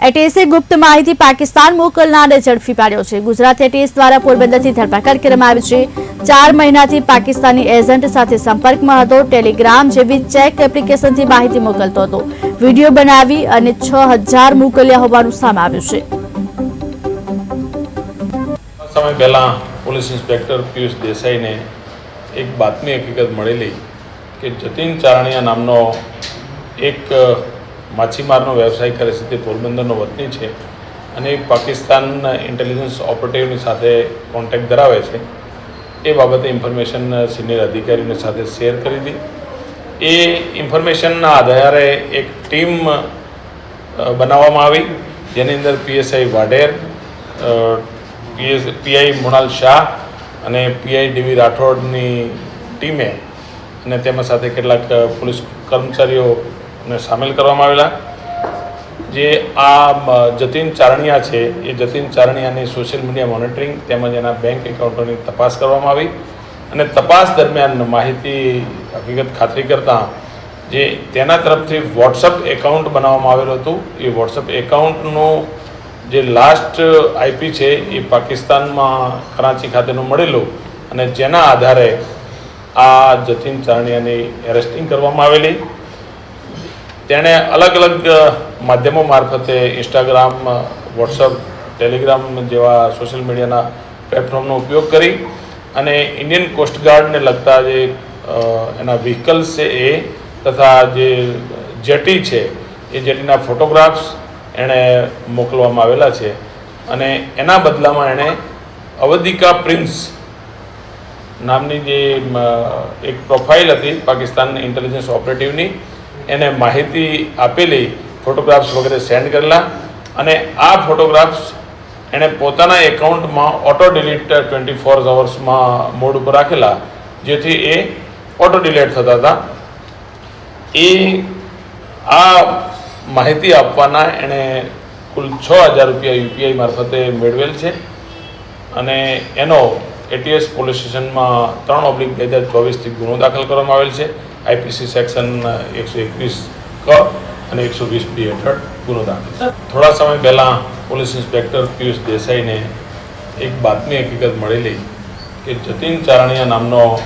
એટીએસે ગુપ્ત માહિતી પાકિસ્તાન મોકલનારને ઝડપી પાડ્યો છે। ગુજરાત એટીએસ દ્વારા પોરબંદરથી ધરપકડ કરવામાં આવી છે। 4 મહિનાથી પાકિસ્તાની એજન્ટ સાથે સંપર્કમાં હતો। ટેલિગ્રામ જેવી ચેક એપ્લિકેશનથી માહિતી મોકલતો હતો। વિડીયો બનાવી અને 6000 મોકલ્યા હોવાનું સામે આવ્યું છે। समय पहला पुलिस इंस्पेक्टर पीयूष देसाई ने एक बातमी हकीकत મળેલી કે જતીન ચારણિયા નામનો એક માછીમારનો વ્યવસાય કરે છે, તે પોરબંદરનો વતની છે અને પાકિસ્તાન ઇન્ટેલિજન્સ ઓપરેટિવની સાથે કોન્ટેક્ટ ધરાવે છે। એ બાબતે ઇન્ફોર્મેશન સિનિયર અધિકારીની સાથે શેર કરી હતી। એ ઇન્ફોર્મેશનના આધારે એક ટીમ બનાવવામાં આવી, જેની અંદર પીએસઆઈ વાઢેર, પીઆઈ મૃણાલ શાહ અને પીઆઈ ડીવી રાઠોડની ટીમે અને તેમાં સાથે કેટલાક પોલીસ કર્મચારીઓને સામેલ કરવામાં આવેલા। જે આ જતીન ચારણિયા છે, એ જતીન ચારણિયાની સોશિયલ મીડિયા મોનિટરિંગ તેમજ એના બેંક એકાઉન્ટોની તપાસ કરવામાં આવી અને તપાસ દરમિયાન માહિતી હકીકત ખાતરી કરતાં જે તેના તરફથી વોટ્સઅપ એકાઉન્ટ બનાવવામાં આવેલું હતું, એ વોટ્સઅપ એકાઉન્ટનું જે લાસ્ટ આઈપી છે એ પાકિસ્તાનમાં કરાચી ખાતેનું મળેલું અને જેના આધારે આ જતીન ચારણિયાની એરેસ્ટિંગ કરવામાં આવેલી। તેણે અલગ અલગ માધ્યમો મારફતે ઇન્સ્ટાગ્રામ, વોટ્સઅપ, ટેલિગ્રામ જેવા સોશિયલ મીડિયાના પ્લેટફોર્મનો ઉપયોગ કરી અને ઇન્ડિયન કોસ્ટગાર્ડને લગતા જે એના વ્હીકલ્સ છે એ તથા જે જેટી છે એ જેટીના ફોટોગ્રાફ્સ એણે મોકલવામાં આવેલા છે અને એના બદલામાં એણે અવધિકા પ્રિન્સ નામની જે એક પ્રોફાઇલ હતી પાકિસ્તાન ઇન્ટેલિજન્સ ઓપરેટિવની, એને માહિતી આપેલી, ફોટોગ્રાફ્સ વગેરે સેન્ડ કરેલા અને આ ફોટોગ્રાફ્સ એણે પોતાના એકાઉન્ટમાં ઓટો ડિલીટ 24 અવર્સમાં મોડ ઉપર રાખેલા, જેથી એ ઓટો ડિલીટ થતા હતા। એ આ માહિતી આપવાના એણે કુલ 6000 રૂપિયા યુપીઆઈ મારફતે મેળવેલ છે અને એનો એટીએસ પોલીસ સ્ટેશનમાં 3/2024 ગુનો દાખલ કરવામાં આવેલ છે। આઈપીસી સેક્શન 121 ક અને 120 બી હેઠળ ગુનો દાખલ છે। થોડા સમય પહેલાં પોલીસ ઇન્સ્પેક્ટર પીયુષ દેસાઈને એક બાતમી હકીકત મળેલી કે જતીન ચારણિયા નામનો